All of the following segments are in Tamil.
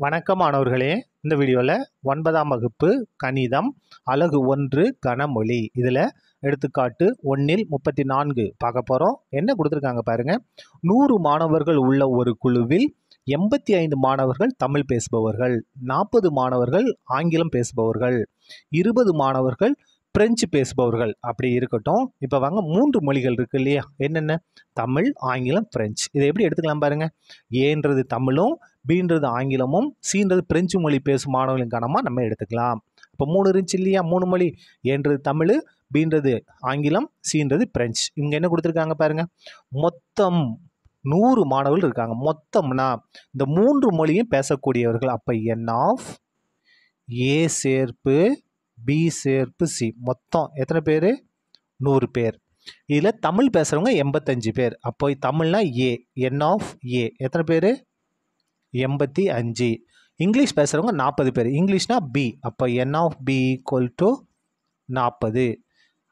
வணக்கம் மாணவர்களே. இந்த வீடியோவில் 9ஆம் வகுப்பு கணிதம் அலகு 1 கனமொழி இதில் எடுத்துக்காட்டு 1ல் 34 பார்க்க போகிறோம். என்ன கொடுத்துருக்காங்க பாருங்க. 100 மாணவர்கள் உள்ள ஒரு குழுவில் 85 மாணவர்கள் தமிழ் பேசுபவர்கள், 40 மாணவர்கள் ஆங்கிலம் பேசுபவர்கள், 20 மாணவர்கள் பிரெஞ்சு பேசுபவர்கள். அப்படி இருக்கட்டும். இப்போ வாங்க 3 மொழிகள் இருக்கு இல்லையா, என்னென்ன? தமிழ், ஆங்கிலம், பிரெஞ்சு. இதை எப்படி எடுத்துக்கலாம் பாருங்க. ஏன்றது தமிழும், பீன்றது ஆங்கிலமும், சீன்றது பிரெஞ்சு மொழி பேசும் மாணவர்களின் கணமாக நம்ம எடுத்துக்கலாம். இப்போ 3 இருந்துச்சு இல்லையா, 3 மொழி. ஏன்றது தமிழ், பீன்றது ஆங்கிலம், சீன்றது பிரெஞ்சு. இவங்க என்ன கொடுத்துருக்காங்க பாருங்க. மொத்தம் 100 மாணவர்கள் இருக்காங்க. மொத்தம்னா இந்த 3 மொழியும் பேசக்கூடியவர்கள். அப்போ என் ஆஃப் ஏ சேர்ப்பு பி சேர்ப்பு சி மொத்தம் எத்தனை பேர்? 100 பேர். இதில் தமிழ் பேசுகிறவங்க 85 பேர். அப்போ தமிழ்னா ஏ, என் ஆஃப் ஏ எத்தனை பேர்? 85. இங்கிலீஷ் பேசுகிறவங்க 40 பேர். இங்கிலீஷ்னா பி, அப்போ என் ஆஃப் பி ஈக்குவல் டு 40.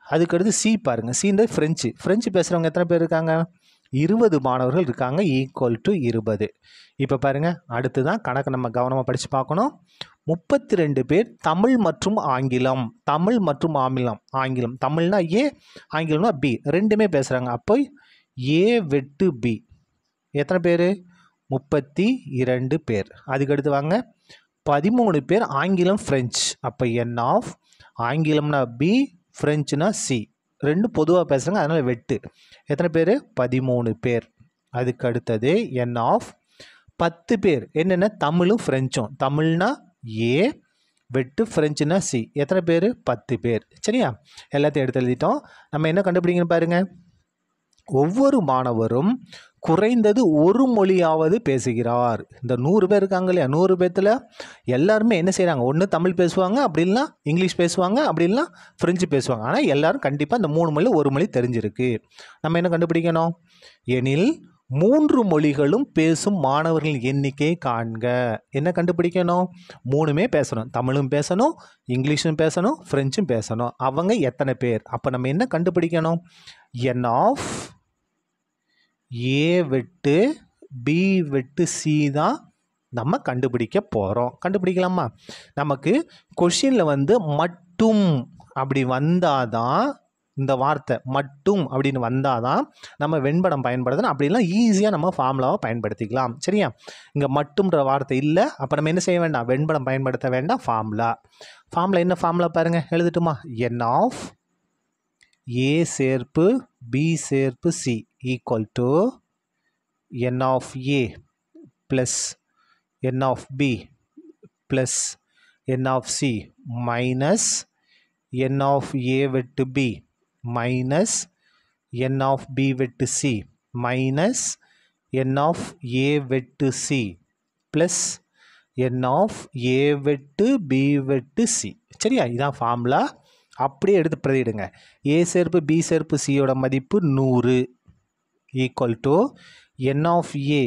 அதுக்கடுத்து சி பாருங்கள். சீன்றது ஃப்ரெஞ்சு. ஃப்ரெஞ்சு பேசுகிறவங்க எத்தனை பேர் இருக்காங்க? 20 மாணவர்கள் இருக்காங்க, ஈக்குவல் டு 20. இப்போ பாருங்கள், அடுத்து தான் கணக்கு நம்ம கவனமாக படித்து பார்க்கணும். 32 பேர் தமிழ் மற்றும் ஆங்கிலம். தமிழ் மற்றும் ஆங்கிலம். தமிழ்னா ஏ, ஆங்கிலம்னா பி, ரெண்டுமே பேசுகிறாங்க. அப்போ ஏ வெட்டு பி எத்தனை பேர்? 32 பேர். அதுக்கடுத்து வாங்க, 13 பேர் ஆங்கிலம் ஃப்ரெஞ்சு. அப்போ என் ஆஃப் ஆங்கிலம்னா பி, ஃப்ரெஞ்சுனா சி, ரெண்டு பொதுவாக பேசுகிறாங்க, அதனால் வெட்டு. எத்தனை பேர்? 13 பேர். அதுக்கு அடுத்தது என் ஆஃப் 10 பேர். என்னென்ன? தமிழும் ஃப்ரெஞ்சும். தமிழ்னா ஏ வெட்டு, ஃப்ரெஞ்சுனா சி, எத்தனை பேர்? 10 பேர். சரியா? எல்லாத்தையும் எடுத்து எழுதிட்டோம். நம்ம என்ன கண்டுபிடிக்கணும் பாருங்கள். ஒவ்வொரு மாணவரும் குறைந்தது ஒரு மொழியாவது பேசுகிறார். இந்த 100 பேர் இருக்காங்க இல்லையா, 100 பேர்த்தில் எல்லாருமே என்ன செய்கிறாங்க? ஒன்று தமிழ் பேசுவாங்க, அப்படி இல்லைனா இங்கிலீஷ் பேசுவாங்க, அப்படி இல்லைனா ஃப்ரெஞ்சு பேசுவாங்க. ஆனால் எல்லோரும் கண்டிப்பாக இந்த 3 மொழி ஒரு மொழி தெரிஞ்சிருக்கு. நம்ம என்ன கண்டுபிடிக்கணும்? எனில் 3 மொழிகளும் பேசும் மாணவர்களின் எண்ணிக்கையை காண்க. என்ன கண்டுபிடிக்கணும்? 3மே பேசணும். தமிழும் பேசணும், இங்கிலீஷும் பேசணும், ஃப்ரெஞ்சும் பேசணும். அவங்க எத்தனை பேர்? அப்போ நம்ம என்ன கண்டுபிடிக்கணும்? என் ஆஃப் ஏ வெட்டு பி வெட்டு சி தான் நம்ம கண்டுபிடிக்க போகிறோம். கண்டுபிடிக்கலாமா? நமக்கு கொஷினில் வந்து மட்டும் அப்படி வந்தால் தான், இந்த வார்த்தை மட்டும் அப்படின்னு வந்தால் தான் நம்ம வெண்படம் பயன்படுத்தணும். அப்படிலாம் ஈஸியாக நம்ம ஃபார்முலாவை பயன்படுத்திக்கலாம். சரியா? இங்கே மட்டும்ன்ற வார்த்தை இல்லை. அப்போ நம்ம என்ன செய்ய வேண்டாம்? வெண்படம் பயன்படுத்த வேண்டாம். ஃபார்முலா என்ன ஃபார்முலா பாருங்கள், எழுதட்டுமா? என் ஆஃப் ஏ சேர்ப்பு பி சேர்ப்பு C equal to N of A plus n of B plus n of C minus n of A வெட்டு B minus n of B வெட்டு C minus n of A வெட்டு C plus n of A வெட்டு பி வெட்டு சி. சரியா? இதான் ஃபார்முலா. அப்படியே எடுத்து பிரதிடுங்க. ஏ சேர்ப்பு பி சேர்ப்பு சியோட மதிப்பு 100 equal to N of A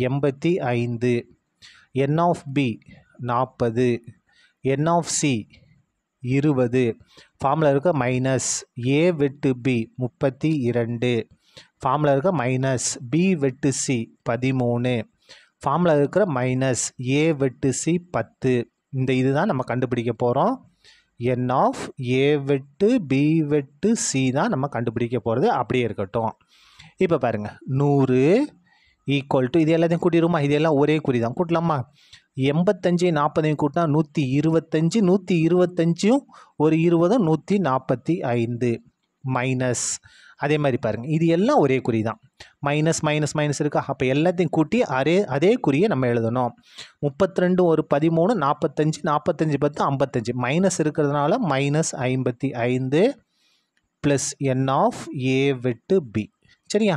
85, N of B 40, N of C 20. Formula இருக்க மைனஸ் ஏ வெட்டு பி 32, ஃபார்முலா இருக்க மைனஸ் பி வெட்டு சி 13, ஃபார்முலா இருக்கிற மைனஸ் ஏ வெட்டு சி 10. இந்த இதுதான் நம்ம கண்டுபிடிக்க போகிறோம். என் ஆஃப் ஏ வெட்டு பி வெட்டு சி தான் நம்ம கண்டுபிடிக்க போகிறது. அப்படியே இருக்கட்டும். இப்போ பாருங்கள், 100 ஈக்குவல் டு இது எல்லாத்தையும் கூட்டிடுமா? இது எல்லாம் ஒரே குறி தான். கூட்டலாமா? 85 40 கூட்டினா 125, 125 ஒரு 20 145 மைனஸ். அதே மாதிரி பாருங்கள், இது எல்லாம் ஒரே குறி தான். மைனஸ் மைனஸ் மைனஸ் இருக்கா? அப்போ எல்லாத்தையும் கூட்டி அதே குறியை நம்ம எழுதணும். 32 ஒரு 13 45 45 10 55 மைனஸ் இருக்கிறதுனால minus 55 plus n of A வெட்டு பி. சரியா?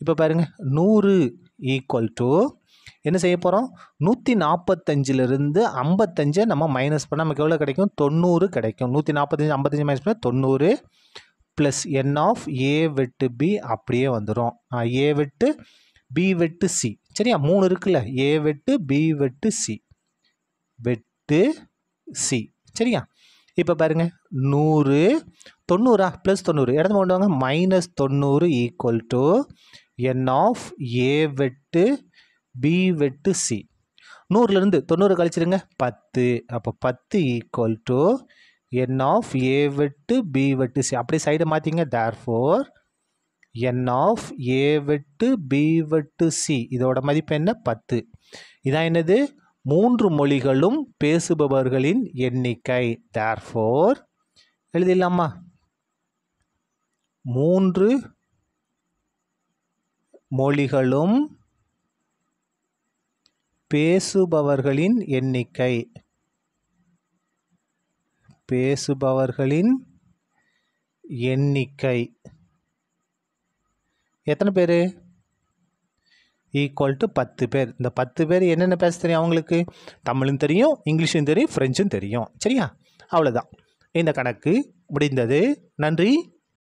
இப்போ பாருங்கள், 100 ஈக்குவல் டு என்ன செய்ய போகிறோம்? 145லிருந்து 55 நம்ம மைனஸ் பண்ணால் நமக்கு எவ்வளோ கிடைக்கும்? 90 கிடைக்கும். 145 55 மைனஸ் பண்ணால் 90 ப்ளஸ் என் ஆஃப் ஏ வெட்டு பி அப்படியே வந்துடும். ஏ வெட்டு பி வெட்டு சி. சரியா? 3 இருக்குல்ல, ஏ வெட்டு பி வெட்டு சி வெட்டு சி. சரியா? இப்போ பாருங்கள், 100 90 ப்ளஸ் 90 இடத்துல கொண்டு வாங்க. Minus 90 equal to N of A வெட்டு பி வெட்டு சி. 100லேருந்து 90 கழிச்சிருங்க 10. அப்போ 10 equal to n of A வெட்டு பி வெட்டு சி. அப்படியே சைடை மாற்றிங்க. தேர்ஃபோர் n ஆஃப் ஏ வெட்டு பி வெட்டு சி இதோட மதிப்பு என்ன 10. இதான் என்னது 3 மொழிகளும் பேசுபவர்களின் எண்ணிக்கை. தேர்ஃபோர் எழுதிடலாமா 3 மொழிகளும் பேசுபவர்களின் எண்ணிக்கை. பேசுபவர்களின் எண்ணிக்கை எத்தனை பேர்? ஈக்குவல் டு 10 பேர். இந்த 10 பேர் என்னென்ன பேச தெரியும் அவங்களுக்கு? தமிழும் தெரியும், இங்கிலீஷும் தெரியும், ஃப்ரெஞ்சும் தெரியும். சரியா? அவ்வளோதான். இந்த கணக்கு முடிந்தது. நன்றி.